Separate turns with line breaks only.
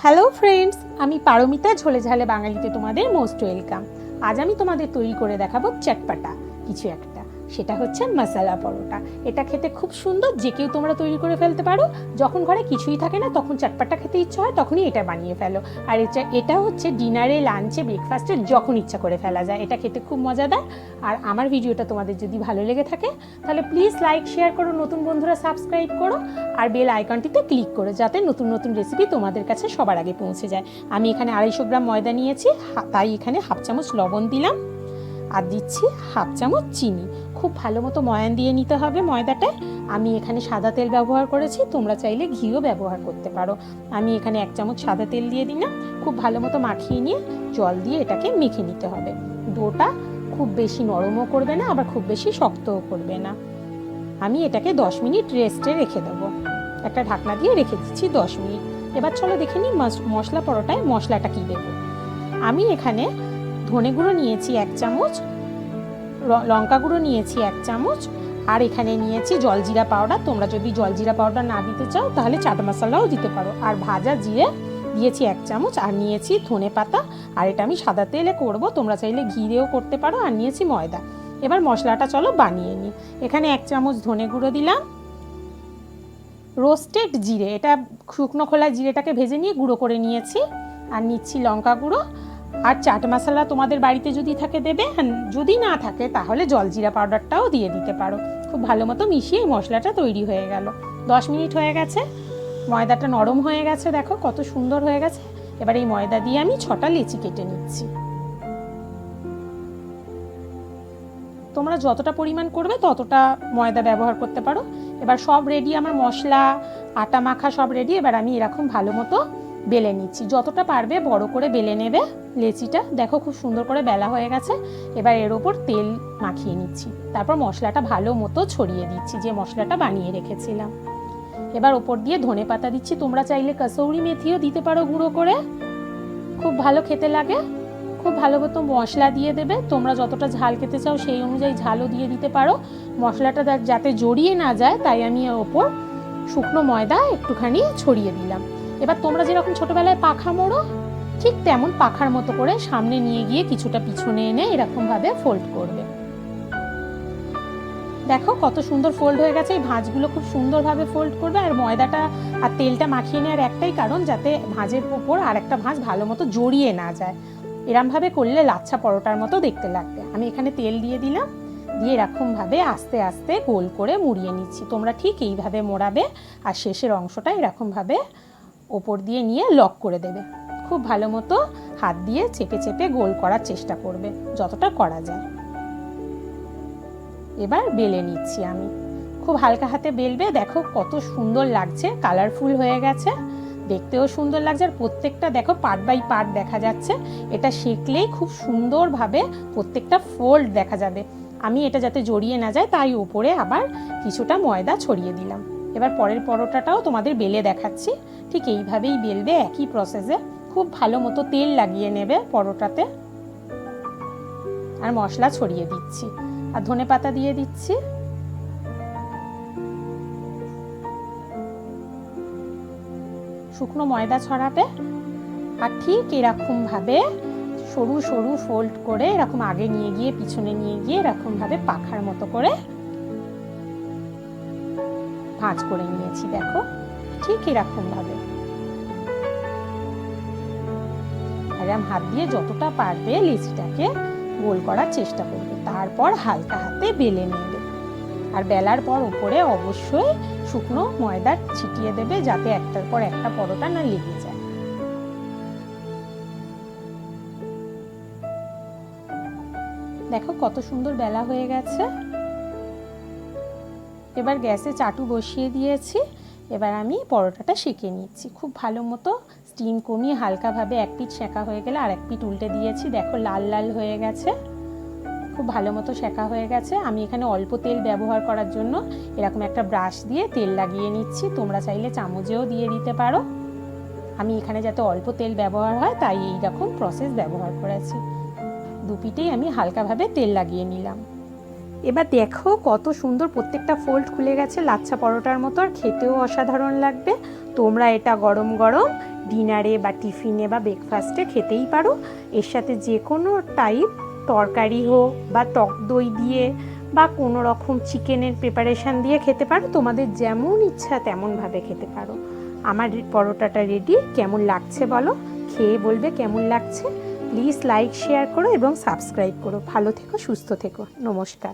Hello friends, আমি পারমিতা ঝোলে ঝালে বাঙালিতে তোমাদের মোস্ট ওয়েলকাম। আজ আমি তোমাদের তৈরি করে দেখাবো চটপটা কিছু একটা, সেটা হচ্ছে মশলা পরোটা। এটা খেতে খুব সুন্দর, যে কেউ তোমরা তৈরি করে ফেলতে পারো। যখন ঘরে কিছুই থাকে না, তখন চটপটা খেতে ইচ্ছা হয়, তখনই এটা বানিয়ে ফেলো। আর এটা হচ্ছে ডিনারে, লাঞ্চে, ব্রেকফাস্টে যখন ইচ্ছা করে ফেলা যায়। এটা খেতে খুব মজাদার। আর আমার ভিডিওটা তোমাদের যদি ভালো লেগে থাকে তাহলে প্লিজ লাইক, শেয়ার করো, নতুন বন্ধুরা সাবস্ক্রাইব করো, আর বেল আইকনটিতে ক্লিক করো, যাতে নতুন নতুন রেসিপি তোমাদের কাছে সবার আগে পৌঁছে যায়। আমি এখানে 250 গ্রাম ময়দা নিয়েছি, তাই এখানে হাফ চামচ লবণ দিলাম আর দিচ্ছি হাফ চামচ চিনি। খুব ভালো মতো ময়ান দিয়ে নিতে হবে ময়দাটায়। আমি এখানে সাদা তেল ব্যবহার করেছি, তোমরা চাইলে ঘিও ব্যবহার করতে পারো। আমি এখানে 1 চামচ সাদা তেল দিয়ে দিলাম। খুব ভালো মতো মাখিয়ে নিয়ে জল দিয়ে এটাকে মেখে নিতে হবে। ডোটা খুব বেশি নরমও করবে না, আবার খুব বেশি শক্তও করবে না। আমি এটাকে 10 মিনিট রেস্টে রেখে দেবো। একটা ঢাকনা দিয়ে রেখে দিচ্ছি 10 মিনিট। এবার চলো দেখে নিই মশলা পরোটায় মশলাটা কী দেবো। আমি এখানে ধনে গুঁড়ো নিয়েছি 1 চামচ, লঙ্কা গুঁড়ো নিয়েছি 1 চামচ, আর এখানে নিয়েছি জলজিরা পাউডার। তোমরা যদি জলজিরা পাউডার না দিতে চাও তাহলে চাট মশলাও দিতে পারো। আর ভাজা জিরে দিয়েছি 1 চামচ, আর নিয়েছি ধনে পাতা। আর এটা আমি সাদা তেলে করব, তোমরা চাইলে ঘি দিয়েও করতে পারো। আর নিয়েছি ময়দা। এবার মশলাটা চলো বানিয়ে নিই। এখানে 1 চামচ ধনে গুঁড়ো দিলাম, রোস্টেড জিরে, এটা শুকনো খোলা জিরেটাকে ভেজে নিয়ে গুঁড়ো করে নিয়েছি। আর নিচ্ছি লঙ্কা গুঁড়ো। আর চাট মশলা তোমাদের বাড়িতে যদি থাকে দেবে, যদি না থাকে তাহলে জলজিরা পাউডারটাও দিয়ে দিতে পারো। খুব ভালো মতো মিশিয়ে মশলাটা তৈরি হয়ে গেল। 10 মিনিট হয়ে গেছে, ময়দাটা নরম হয়ে গেছে, দেখো কত সুন্দর হয়ে গেছে। এবার এই ময়দা দিয়ে আমি 6টা লেচি কেটে নিচ্ছি। তোমরা যতটা পরিমাণ করবে ততটা ময়দা ব্যবহার করতে পারো। এবার সব রেডি, আমার মশলা, আটা মাখা সব রেডি। এবার আমি এরকম ভালো মতো বেলে নিচ্ছি। যতটা পারবে বড় করে বেলে নেবে লেচিটা। দেখো খুব সুন্দর করে বেলা হয়ে গেছে। এবার এর ওপর তেল মাখিয়ে নিচ্ছি, তারপর মশলাটা ভালো মতো ছড়িয়ে দিচ্ছি, যে মশলাটা বানিয়ে রেখেছিলাম। এবার ওপর দিয়ে ধনে পাতা দিচ্ছি। তোমরা চাইলে কসৌরি মেথিও দিতে পারো গুঁড়ো করে, খুব ভালো খেতে লাগে। খুব ভালো মতো মশলা দিয়ে দেবে। তোমরা যতটা ঝাল খেতে চাও সেই অনুযায়ী ঝালও দিয়ে দিতে পারো। মশলাটা যাতে জড়িয়ে না যায় তাই আমি এর ওপর শুকনো ময়দা একটুখানি ছড়িয়ে দিলাম। এবার তোমরা যেরকম ছোটবেলায় পাখা মোড়ো, ঠিক তেমন পাখার মতো করে সামনে নিয়ে গিয়ে কিছুটা পিছনে এনে এরকমভাবে ফোল্ড করবে। দেখো কত সুন্দর ফোল্ড হয়ে গেছে। এই ভাঁজগুলো খুব সুন্দরভাবে ফোল্ড করবে। আর ময়দাটা আর তেলটা মাখিয়ে নেওয়ার একটাই কারণ, যাতে ভাঁজের উপর আর একটা ভাঁজ ভালো মতো জড়িয়ে না যায়। এরমভাবে করলে লাচ্ছা পরোটার মতো দেখতে লাগবে। আমি এখানে তেল দিয়ে দিলাম, দিয়ে এরকমভাবে আস্তে আস্তে গোল করে মুড়িয়ে নিচ্ছি। তোমরা ঠিক এইভাবে মোড়াবে, আর শেষের অংশটা এরকমভাবে ওপর দিয়ে নিয়ে লক করে দেবে। খুব ভালো মতো হাত দিয়ে চেপে চেপে গোল করার চেষ্টা করবে যতটা করা যায়। এবার বেলে নিচ্ছি আমি, খুব হালকা হাতে বেলবে। দেখো কত সুন্দর লাগছে, কালারফুল হয়ে গেছে, দেখতেও সুন্দর লাগছে। আর প্রত্যেকটা দেখো পার্ট বাই পার্ট দেখা যাচ্ছে। এটা সেঁকলেই খুব সুন্দরভাবে প্রত্যেকটা ফোল্ড দেখা যাবে। আমি এটা যাতে জড়িয়ে না যায় তাই উপরে আবার কিছুটা ময়দা ছড়িয়ে দিলাম। এবার পরের পরোটাটাও তোমাদের বেলে দেখাচ্ছি। ঠিক এইভাবেই বেলবে, একই প্রসেসে। খুব ভালো মতো তেল লাগিয়ে নেবে পরোটাতে। আর মশলা ছড়িয়ে দিচ্ছি, আর ধনে পাতা দিয়ে দিচ্ছি। শুকনো ময়দা ছড়াবে। আর ঠিক এরকম ভাবে সরু সরু ফোল্ড করে এরকম আগে নিয়ে গিয়ে পিছনে নিয়ে গিয়ে এরকম ভাবে পাখার মতো করে ভাঁজ করে নিয়েছি। দেখো ঠিক এরকম ভাবে এরকম হাত দিয়ে যতটা পারবে লেচিটাকে গোল করার চেষ্টা করবে। তারপর হালকা হাতে বেলে নেবে। আর বেলার পর উপরে অবশ্যই শুকনো ময়দা ছিটিয়ে দেবে, যাতে একটার পর একটা পরোটা না লেগে যায়। দেখো কত সুন্দর বেলা হয়ে গেছে। এবার গ্যাসে চাটু বসিয়ে দিয়েছি। এবার আমি পরোটাটা সেঁকে নিচ্ছি। খুব ভালো মতো স্টিম কমিয়ে হালকাভাবে এক পিঠ সেঁকা হয়ে গেলে আর এক পিঠ উল্টে দিয়েছি। দেখো লাল লাল হয়ে গেছে, খুব ভালো মতো সেঁকা হয়ে গেছে। আমি এখানে অল্প তেল ব্যবহার করার জন্য এরকম একটা ব্রাশ দিয়ে তেল লাগিয়ে নিচ্ছি। তোমরা চাইলে চামচেও দিয়ে দিতে পারো। আমি এখানে যাতে অল্প তেল ব্যবহার হয় তাই এইরকম প্রসেস ব্যবহার করেছি। দুপিটেই আমি হালকাভাবে তেল লাগিয়ে নিলাম। এবার দেখো কত সুন্দর প্রত্যেকটা ফোল্ড খুলে গেছে, লাচ্ছা পরোটার মতো, আর খেতেও অসাধারণ লাগবে। তোমরা এটা গরম গরম ডিনারে বা টিফিনে বা ব্রেকফাস্টে খেতেই পারো। এর সাথে যে কোনো টাইপ তরকারি হোক বা টক দই দিয়ে বা কোনো রকম চিকেনের প্রিপারেশান দিয়ে খেতে পারো, তোমাদের যেমন ইচ্ছা তেমনভাবে খেতে পারো। আমার পরোটাটা রেডি। কেমন লাগছে বলো, খেয়ে বলবে কেমন লাগছে। প্লিজ লাইক শেয়ার করো এবং সাবস্ক্রাইব করো। ভালো থেকো, সুস্থ থেকো। নমস্কার।